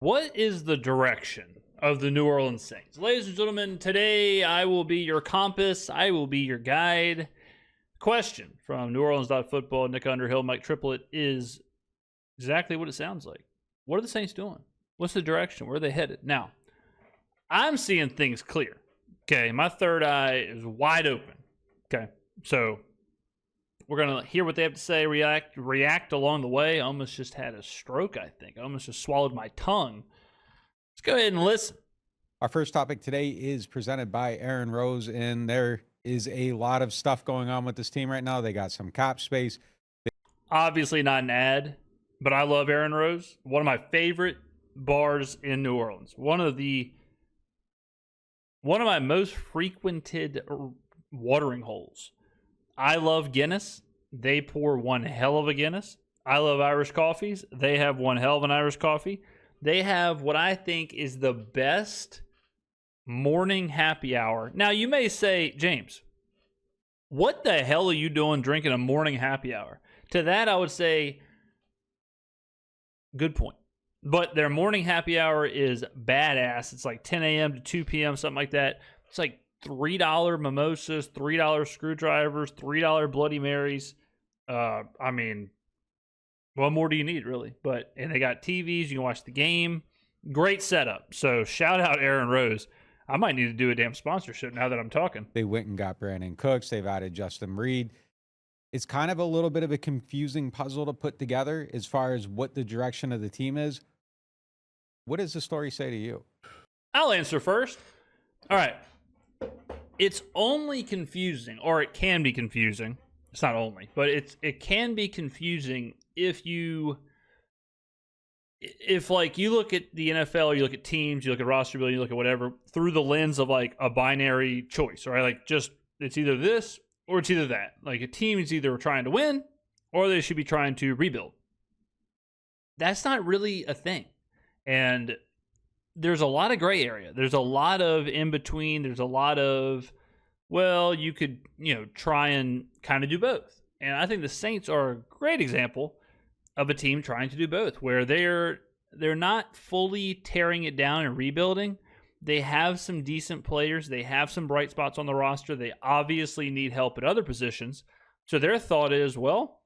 What is the direction of the New Orleans Saints? Ladies and gentlemen, today I will be your compass. I will be your guide. Question from New Orleans.football, Nick Underhill, Mike Triplett is exactly what it sounds like. What are the Saints doing? What's the direction? Where are they headed? Now, I'm seeing things clear. Okay, my third eye is wide open. Okay, so we're going to hear what they have to say, react along the way. I almost just had a stroke, I think. I almost just swallowed my tongue. Let's go ahead and listen. Our first topic today is presented by Aaron Rose, and there is a lot of stuff going on with this team right now. They got some cap space. Obviously not an ad, but I love Aaron Rose. One of my favorite bars in New Orleans. One of my most frequented watering holes. I love Guinness. They pour one hell of a Guinness. I love Irish coffees. They have one hell of an Irish coffee. They have what I think is the best morning happy hour. Now, you may say, James, what the hell are you doing drinking a morning happy hour? To that, I would say, good point. But their morning happy hour is badass. It's like 10 a.m. to 2 p.m., something like that. It's like $3 mimosas, $3 screwdrivers, $3 Bloody Marys. I mean, what more do you need, really? And they got TVs. You can watch the game. Great setup. So shout out Aaron Rose. I might need to do a damn sponsorship now that I'm talking. They went and got Brandon Cooks. They've added Justin Reed. It's kind of a little bit of a confusing puzzle to put together as far as what the direction of the team is. What does the story say to you? I'll answer first. All right. It's only confusing, or it can be confusing. It's not only, but it can be confusing if like you look at the NFL, you look at teams, you look at roster building, you look at whatever through the lens of like a binary choice, right? Like just it's either this or it's either that. Like a team is either trying to win or they should be trying to rebuild. That's not really a thing. And there's a lot of gray area. There's a lot of in between. There's a lot of, well, you could, try and kind of do both. And I think the Saints are a great example of a team trying to do both, where they're not fully tearing it down and rebuilding. They have some decent players. They have some bright spots on the roster. They obviously need help at other positions. So their thought is, well,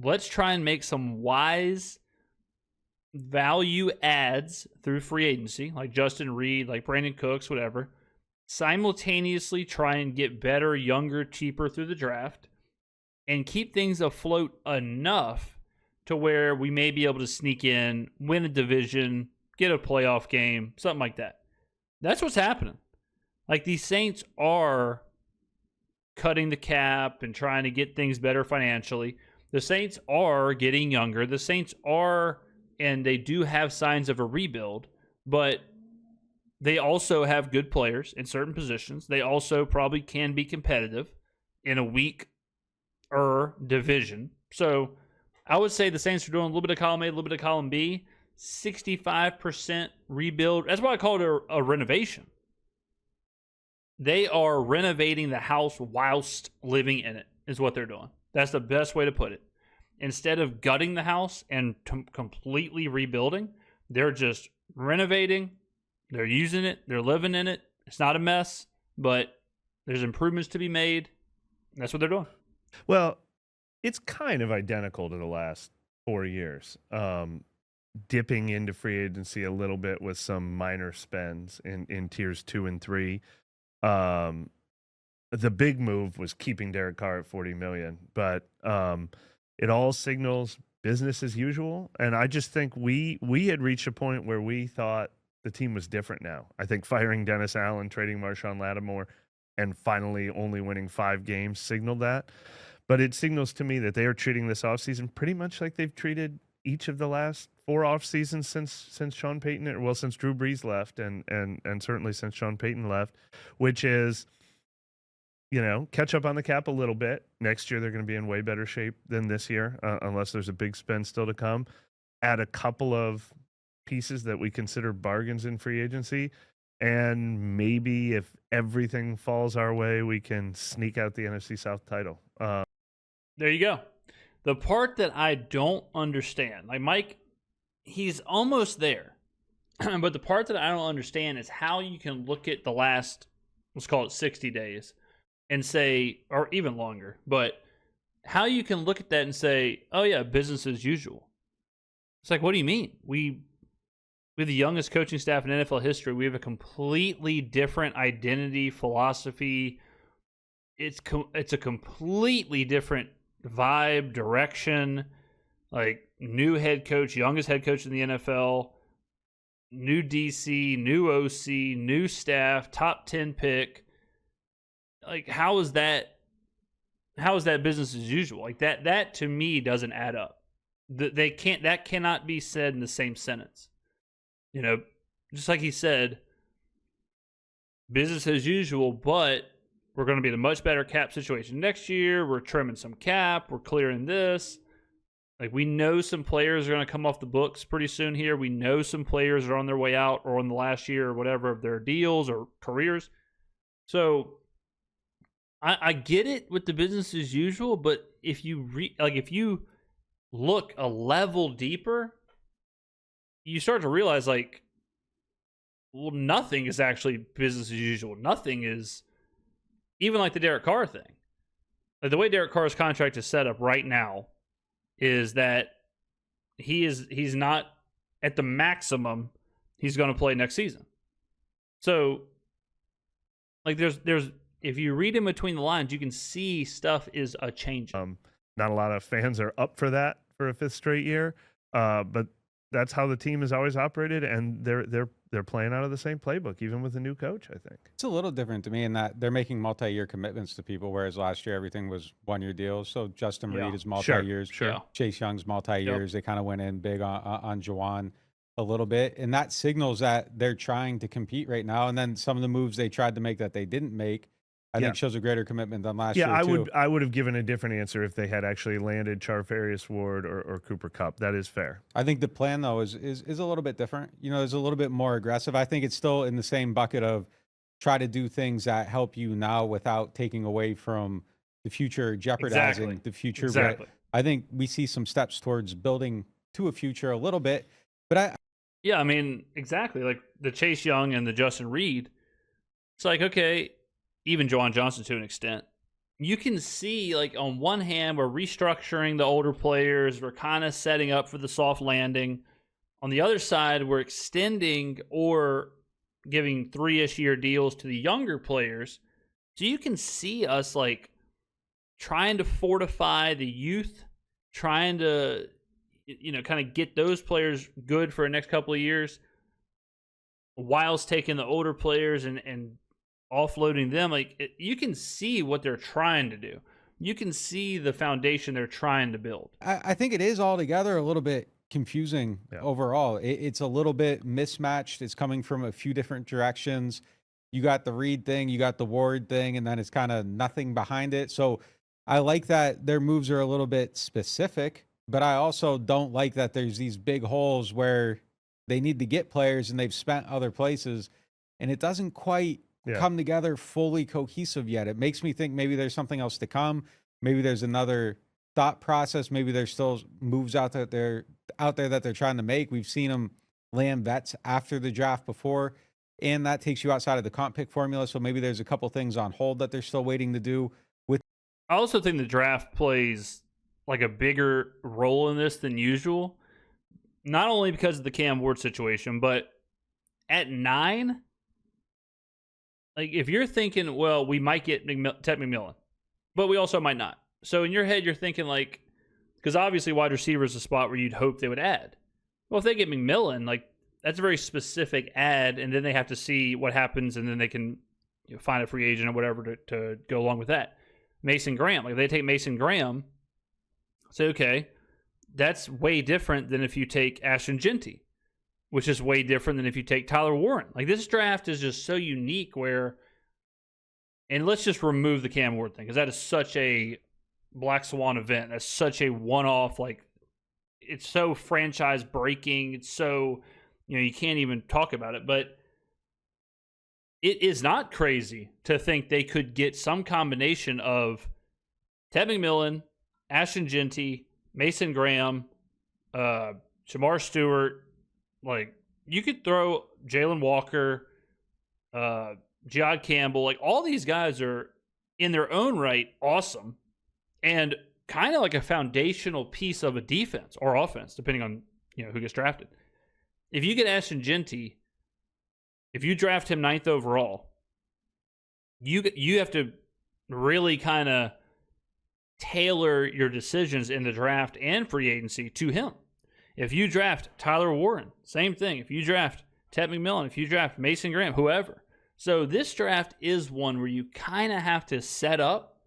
let's try and make some wise value adds through free agency, like Justin Reed, like Brandon Cooks, whatever. Simultaneously try and get better, younger, cheaper through the draft and keep things afloat enough to where we may be able to sneak in, win a division, get a playoff game, something like that. That's what's happening. Like these Saints are cutting the cap and trying to get things better financially. The Saints are getting younger. The Saints are, and they do have signs of a rebuild, but they also have good players in certain positions. They also probably can be competitive in a weaker division. So I would say the Saints are doing a little bit of column A, a little bit of column B, 65% rebuild. That's why I call it a renovation. They are renovating the house whilst living in it, is what they're doing. That's the best way to put it. Instead of gutting the house and completely rebuilding, they're just renovating. They're using it. They're living in it. It's not a mess, but there's improvements to be made. That's what they're doing. Well, it's kind of identical to the last 4 years. Dipping into free agency a little bit with some minor spends in tiers 2 and 3. The big move was keeping Derek Carr at $40 million, but it all signals business as usual. And I just think we had reached a point where we thought the team was different now. I think firing Dennis Allen, trading Marshawn Lattimore, and finally only winning 5 games signaled that. But it signals to me that they are treating this offseason pretty much like they've treated each of the last 4 off seasons since Sean Payton, well, since Drew Brees left, and certainly since Sean Payton left, which is, catch up on the cap a little bit. Next year they're going to be in way better shape than this year, unless there's a big spend still to come. Add a couple of pieces that we consider bargains in free agency, and maybe if everything falls our way, we can sneak out the NFC South title. There you go. The part that I don't understand, like Mike, he's almost there. But the part that I don't understand is how you can look at the last, let's call it 60 days, and say, or even longer, but how you can look at that and say, oh yeah, business as usual. It's like, what do you mean? We're the youngest coaching staff in NFL history. We have a completely different identity, philosophy. It's a completely different vibe, direction. Like, new head coach, youngest head coach in the NFL, new DC, new OC, new staff, top 10 pick. Like, how is that business as usual? Like, that to me doesn't add up. That cannot be said in the same sentence. You know, just like he said, business as usual, but we're going to be in a much better cap situation next year. We're trimming some cap. We're clearing this. Like, we know some players are going to come off the books pretty soon here. We know some players are on their way out or on the last year or whatever of their deals or careers. So I get it with the business as usual, but if you if you look a level deeper, you start to realize, like, well, nothing is actually business as usual. Nothing is, even like the Derek Carr thing. Like, the way Derek Carr's contract is set up right now is that he's not at the maximum he's going to play next season. So, like, there's if you read in between the lines, you can see stuff is a change. Not a lot of fans are up for that for a fifth straight year, but that's how the team has always operated, and they're playing out of the same playbook, even with a new coach. I think It's a little different to me in that they're making multi-year commitments to people, whereas last year everything was one-year deals. So Justin Yeah. Reed is multi-years. Sure. Yeah. Chase Young's multi-years. They kind of went in big on Juwan a little bit, and that signals that they're trying to compete right now. And then some of the moves they tried to make that they didn't make, I think shows a greater commitment than last year. I would have given a different answer if they had actually landed Charvarius Ward or Cooper Kupp. That is fair. I think the plan though is a little bit different. You know, it's a little bit more aggressive. I think it's still in the same bucket of try to do things that help you now without taking away from the future, jeopardizing the future. Exactly. But I think we see some steps towards building to a future a little bit. But Yeah, I mean, exactly. Like the Chase Young and the Justin Reed, it's like, okay, even Juwan Johnson to an extent. You can see, like, on one hand, we're restructuring the older players. We're kind of setting up for the soft landing. On the other side, we're extending or giving 3-ish year deals to the younger players. So you can see us, like, trying to fortify the youth, trying to, you know, kind of get those players good for the next couple of years, whilst taking the older players and offloading them. Like, you can see what they're trying to do. You can see the foundation they're trying to build. I think it is altogether a little bit confusing overall. It's a little bit mismatched. It's coming from a few different directions. You got the Reed thing, you got the Ward thing, and then it's kind of nothing behind it. So I like that their moves are a little bit specific, but I also don't like that there's these big holes where they need to get players and they've spent other places, and it doesn't quite come together fully cohesive yet. It makes me think maybe there's something else to come. Maybe there's another thought process. Maybe there's still moves out there that they're trying to make. We've seen them land vets after the draft before, and that takes you outside of the comp pick formula. So maybe there's a couple things on hold that they're still waiting to do. I also think the draft plays like a bigger role in this than usual, not only because of the Cam Ward situation, but at 9, like, if you're thinking, well, we might get Ted McMillan, but we also might not. So in your head, you're thinking, like, because obviously wide receiver is a spot where you'd hope they would add. Well, if they get McMillan, like, that's a very specific add, and then they have to see what happens, and then they can, you know, find a free agent or whatever to go along with that. Mason Graham, like, if they take Mason Graham, say, okay, that's way different than if you take Ashton Genty, which is way different than if you take Tyler Warren. Like, this draft is just so unique where, and let's just remove the Cam Ward thing, because that is such a black swan event. That's such a one-off, like, it's so franchise breaking. It's so, you know, you can't even talk about it. But it is not crazy to think they could get some combination of Ted McMillan, Ashton Genty, Mason Graham, Shamar Stewart, like you could throw Jalen Walker, Jod Campbell, like all these guys are in their own right awesome and kind of like a foundational piece of a defense or offense, depending on who gets drafted. If you get Ashton Genty, if you draft him 9th overall, you have to really kind of tailor your decisions in the draft and free agency to him. If you draft Tyler Warren, same thing. If you draft Ted McMillan, if you draft Mason Graham, whoever. So this draft is one where you kind of have to set up,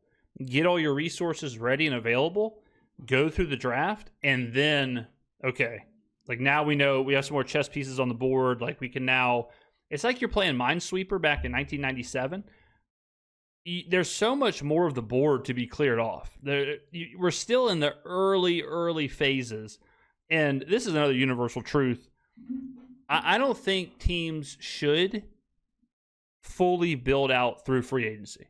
get all your resources ready and available, go through the draft, and then, okay, like now we know we have some more chess pieces on the board. Like we can now, it's like you're playing Minesweeper back in 1997. There's so much more of the board to be cleared off. We're still in the early phases. And this is another universal truth. I don't think teams should fully build out through free agency.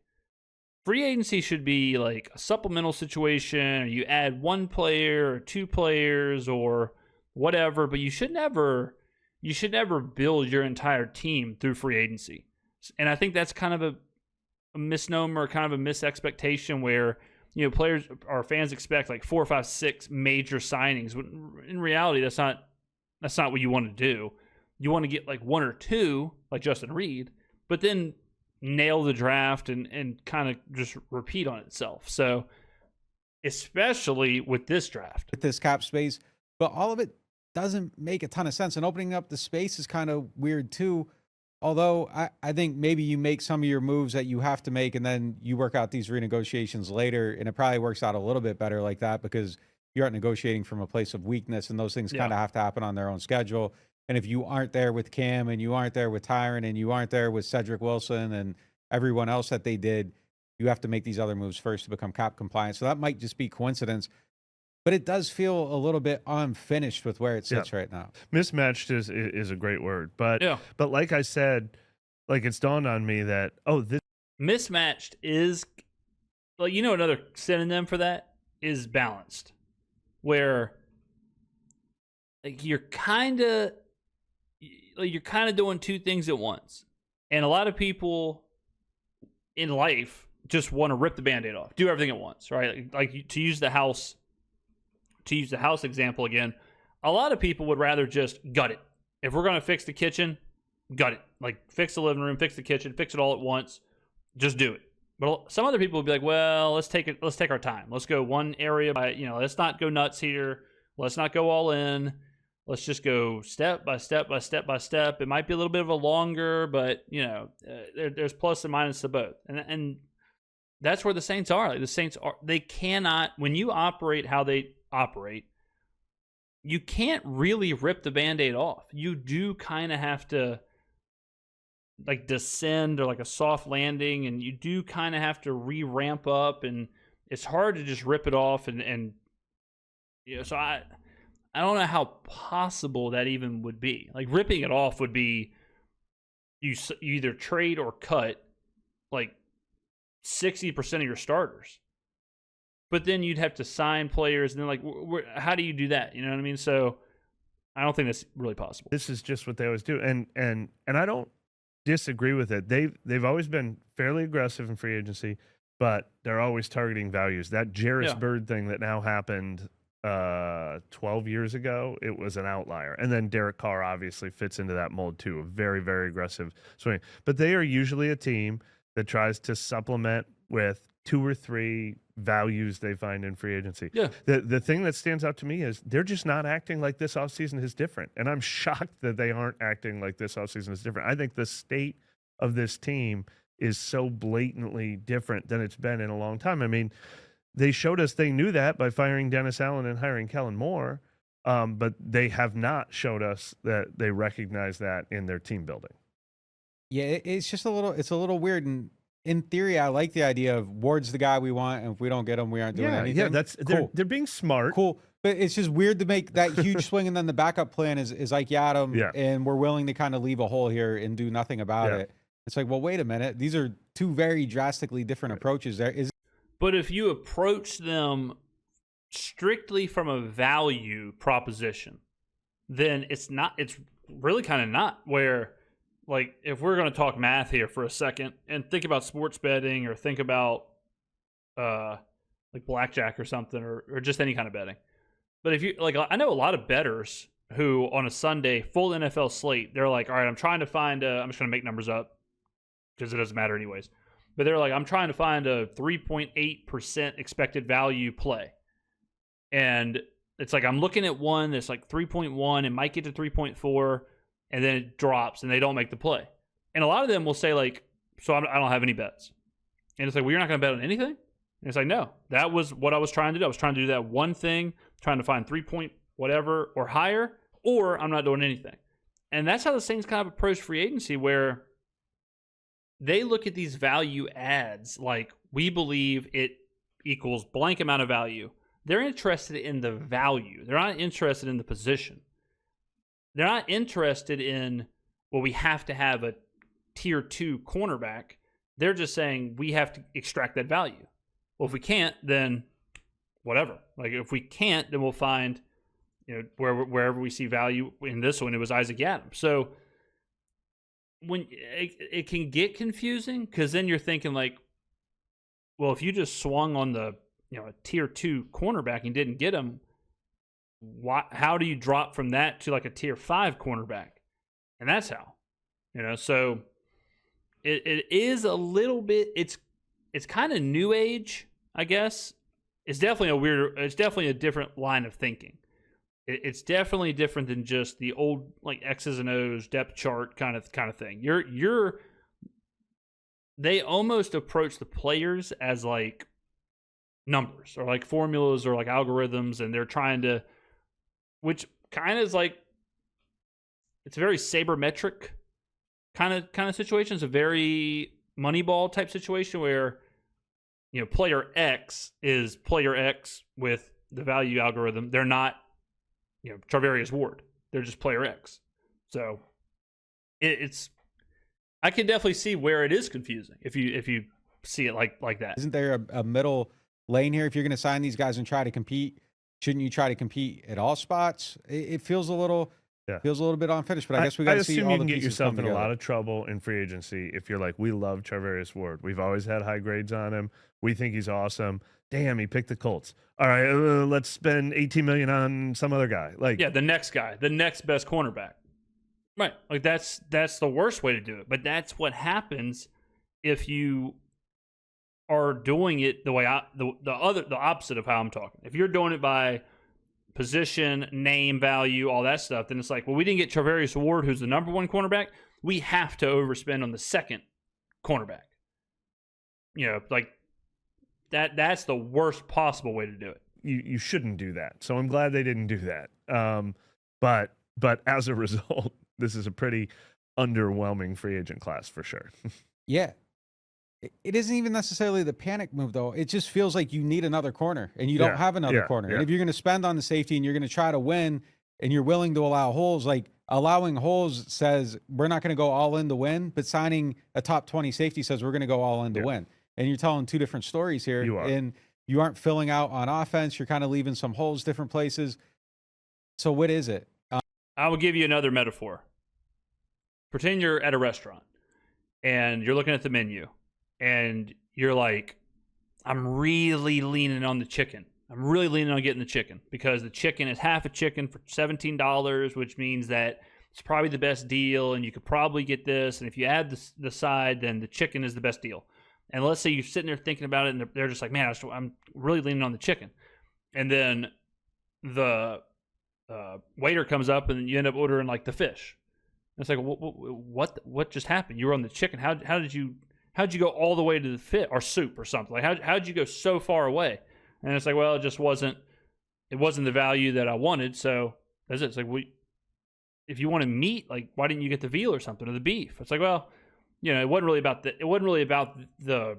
Free agency should be like a supplemental situation, or you add one player or two players or whatever, but you should never build your entire team through free agency. And I think that's kind of a misnomer, kind of a misexpectation where players or fans expect like 4, 5, 6 major signings. In reality, that's not what you want to do. You want to get like 1 or 2, like Justin Reed, but then nail the draft and kind of just repeat on itself. So, especially with this draft, with this cap space, but all of it doesn't make a ton of sense. And opening up the space is kind of weird too. Although I think maybe you make some of your moves that you have to make and then you work out these renegotiations later, and it probably works out a little bit better like that because you aren't negotiating from a place of weakness, and those things kind of have to happen on their own schedule. And if you aren't there with Cam and you aren't there with Tyron and you aren't there with Cedric Wilson and everyone else that they did, you have to make these other moves first to become cap compliant. So that might just be coincidence. But it does feel a little bit unfinished with where it sits right now. Mismatched is a great word, but like I said, like it's dawned on me that this mismatched is like another synonym for that is balanced, where like you're kind of doing two things at once, and a lot of people in life just want to rip the Band-Aid off, do everything at once, right? Like to use the house example again, a lot of people would rather just gut it. If we're going to fix the kitchen, gut it. Like fix the living room, fix the kitchen, fix it all at once. Just do it. But some other people would be like, well, let's take our time. Let's go one area by, let's not go nuts here. Let's not go all in. Let's just go step by step by step by step. It might be a little bit of a longer, but there's plus and minus to both. And that's where the Saints are. Like the Saints they cannot, when you operate how they operate, you can't really rip the Band-Aid off. You do kind of have to like descend or like a soft landing, and you do kind of have to re-ramp up, and it's hard to just rip it off and so I don't know how possible that even would be. Like ripping it off would be you either trade or cut like 60% of your starters. But then you'd have to sign players, and then like, how do you do that? You know what I mean? So I don't think that's really possible. This is just what they always do, and I don't disagree with it. They've always been fairly aggressive in free agency, but they're always targeting values. That Jarris Bird thing that now happened 12 years ago, it was an outlier. And then Derek Carr obviously fits into that mold too, a very, very aggressive swing. But they are usually a team that tries to supplement with 2 or 3 values they find in free agency. Yeah. The thing that stands out to me is they're just not acting like this offseason is different. And I'm shocked that they aren't acting like this offseason is different. I think the state of this team is so blatantly different than it's been in a long time. I mean, they showed us they knew that by firing Dennis Allen and hiring Kellen Moore, but they have not showed us that they recognize that in their team building. Yeah, it's just a little weird. And in theory, I like the idea of Ward's the guy we want, and if we don't get him, we aren't doing anything. Yeah, that's cool. They're being smart. Cool. But it's just weird to make that huge swing, and then the backup plan is Ike Yadam, and we're willing to kind of leave a hole here and do nothing about it. It's like, well, wait a minute. These are 2 very drastically different approaches. But if you approach them strictly from a value proposition, then it's really kind of not. Where, like, if we're going to talk math here for a second and think about sports betting or think about like blackjack or something or just any kind of betting. But if you like, I know a lot of bettors who on a Sunday full NFL slate, they're like, all right, I'm trying to find I'm just going to make numbers up because it doesn't matter anyways. But they're like, I'm trying to find a 3.8% expected value play. And it's like, I'm looking at one that's like 3.1, it might get to 3.4, and then it drops and they don't make the play. And a lot of them will say like, so I don't have any bets. And it's like, well, you're not going to bet on anything? And it's like, no, that was what I was trying to do. I was trying to do that one thing, trying to find 3 point whatever or higher, or I'm not doing anything. And that's how the Saints kind of approach free agency, where they look at these value adds like, we believe it equals blank amount of value. They're interested in the value. They're not interested in the position. They're not interested in, well, we have to have a tier 2 cornerback. They're just saying we have to extract that value. Well, if we can't, then whatever. Like, if we can't, then we'll find, wherever we see value. In this one, it was Isaac Adams. So when it can get confusing, because then you're thinking like, well, if you just swung on the a tier 2 cornerback and didn't get him, how do you drop from that to like a tier 5 cornerback? And that's how, so it is a little bit, it's kind of new age, I guess. It's definitely a different line of thinking. It's definitely different than just the old like X's and O's depth chart kind of thing. They almost approach the players as like numbers or like formulas or like algorithms, and they're trying to, which kind of is like, it's a very sabermetric kind of situation. It's a very Moneyball type situation where player X is player X with the value algorithm. They're not Charvarius Ward. They're just player X. So it's I can definitely see where it is confusing if you see it like that. Isn't there a middle lane here? If you're going to sign these guys and try to compete, shouldn't you try to compete at all spots? It feels a little bit unfinished, but I guess we got to see all you the can get pieces yourself come in together. a lot of trouble in free agency if you're like, we love Charvarius Ward. We've always had high grades on him. We think he's awesome. Damn, he picked the Colts. All right, let's spend $18 million on some other guy. Like, yeah, the next guy, the next best cornerback. Right, like that's the worst way to do it. But that's what happens if you are doing it the way the opposite of how I'm talking. If you're doing it by position, name, value, all that stuff, then it's like, well, we didn't get Charvarius Ward, who's the number 1 cornerback. We have to overspend on the second cornerback. Like that's the worst possible way to do it. You shouldn't do that. So I'm glad they didn't do that. But as a result, this is a pretty underwhelming free agent class for sure. Yeah. It isn't even necessarily the panic move, though. It just feels like you need another corner, and you don't have another corner. Yeah. And if you're going to spend on the safety and you're going to try to win, and you're willing to allow holes, like allowing holes says we're not going to go all in to win, but signing a top 20 safety says we're going to go all in to win. And you're telling two different stories here. You are. And you aren't filling out on offense. You're kind of leaving some holes different places. So what is it? I will give you another metaphor. Pretend you're at a restaurant and you're looking at the menu and you're like, I'm really leaning on the chicken. I'm really leaning on getting the chicken because the chicken is half a chicken for $17, which means that it's probably the best deal and you could probably get this. And if you add the side, then the chicken is the best deal. And let's say you're sitting there thinking about it and they're just like, man, I'm really leaning on the chicken. And then the waiter comes up and you end up ordering like the fish. And it's like, what just happened? You were on the chicken. How'd you go all the way to the fish or soup or something? Like how'd you go so far away? And it's like, well, it wasn't the value that I wanted. So that's it. It's like, if you wanted meat, like why didn't you get the veal or something or the beef? It's like, well, it wasn't really about the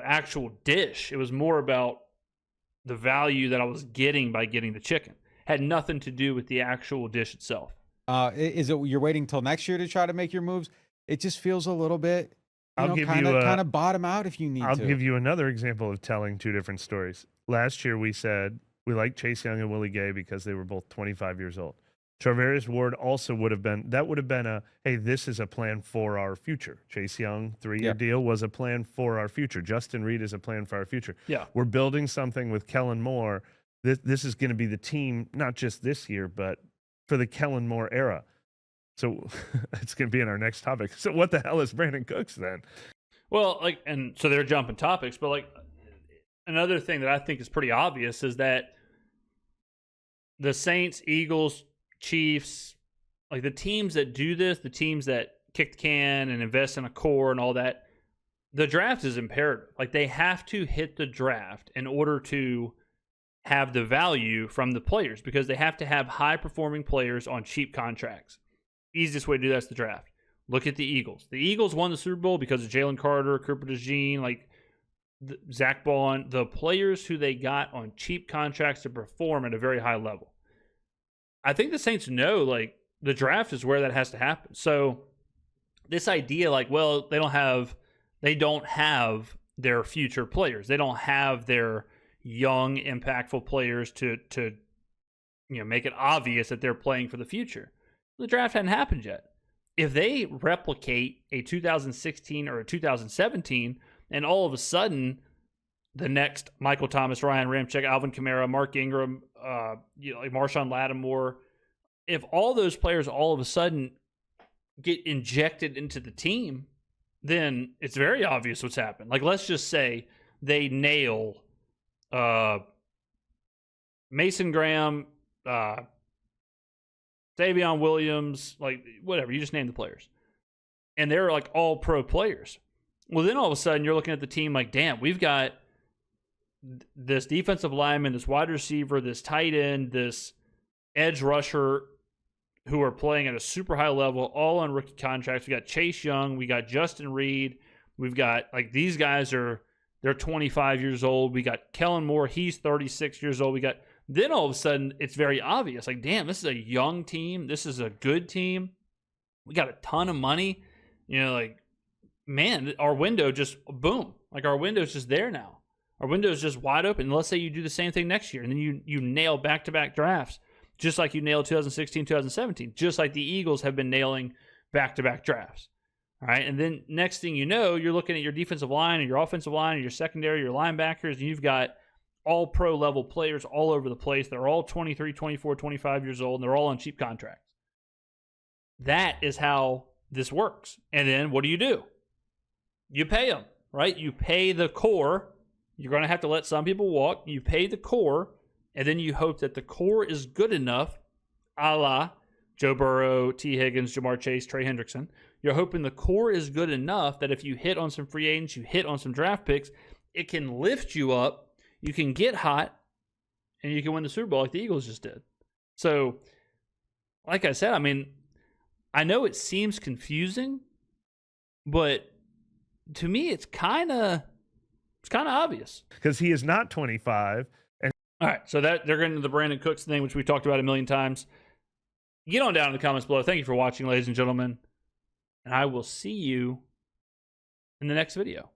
actual dish. It was more about the value that I was getting by getting the chicken. Had nothing to do with the actual dish itself. Is it you're waiting till next year to try to make your moves? It just feels a little bit, kind of bottom out if you need to. I'll give you another example of telling two different stories. Last year we said we liked Chase Young and Willie Gay because they were both 25 years old. Charvarius Ward also would have been a, hey, this is a plan for our future. Chase Young, 3-year deal was a plan for our future. Justin Reed is a plan for our future. Yeah. We're building something with Kellen Moore. This is going to be the team, not just this year, but for the Kellen Moore era. So it's going to be in our next topic. So what the hell is Brandon Cooks then? Well, like, and so they're jumping topics, but like another thing that I think is pretty obvious is that the Saints, Eagles, Chiefs, like the teams that do this, the teams that kick the can and invest in a core and all that, the draft is imperative. Like they have to hit the draft in order to have the value from the players because they have to have high-performing players on cheap contracts. Easiest way to do that is the draft. Look at the Eagles. The Eagles won the Super Bowl because of Jalen Carter, Cooper DeJean, like Zach Bond, the players who they got on cheap contracts to perform at a very high level. I think the Saints know, like, the draft is where that has to happen. So this idea, like, well, they don't have their future players. They don't have their young, impactful players to make it obvious that they're playing for the future. The draft hadn't happened yet. If they replicate a 2016 or a 2017, and all of a sudden the next Michael Thomas, Ryan Ramczyk, Alvin Kamara, Mark Ingram, like Marshawn Lattimore, if all those players all of a sudden get injected into the team, then it's very obvious what's happened. Like, let's just say they nail Mason Graham, Davion Williams, like whatever, you just name the players. And they're like all pro players. Well, then all of a sudden you're looking at the team like, damn, we've got this defensive lineman, this wide receiver, this tight end, this edge rusher who are playing at a super high level, all on rookie contracts. We got Chase Young, we got Justin Reed, we've got like these guys they're 25 years old. We got Kellen Moore, he's 36 years old. Then all of a sudden it's very obvious. Like, damn, this is a young team. This is a good team. We got a ton of money. Like, man, our window just boom. Like our window's just there now. Our window's just wide open. And let's say you do the same thing next year, and then you nail back-to-back drafts, just like you nailed 2016, 2017, just like the Eagles have been nailing back-to-back drafts. All right, and then next thing you know, you're looking at your defensive line and your offensive line and your secondary, your linebackers, and you've got all pro level players all over the place. They're all 23, 24, 25 years old, and they're all on cheap contracts. That is how this works. And then what do? You pay them, right? You pay the core. You're going to have to let some people walk. You pay the core, and then you hope that the core is good enough, a la Joe Burrow, T. Higgins, Jamar Chase, Trey Hendrickson. You're hoping the core is good enough that if you hit on some free agents, you hit on some draft picks, it can lift you up. You can get hot, and you can win the Super Bowl like the Eagles just did. So, like I said, I mean, I know it seems confusing, but to me, it's kind of obvious. Because he is not 25. And all right, so that they're getting into the Brandon Cooks thing, which we talked about a million times. Get on down in the comments below. Thank you for watching, ladies and gentlemen, and I will see you in the next video.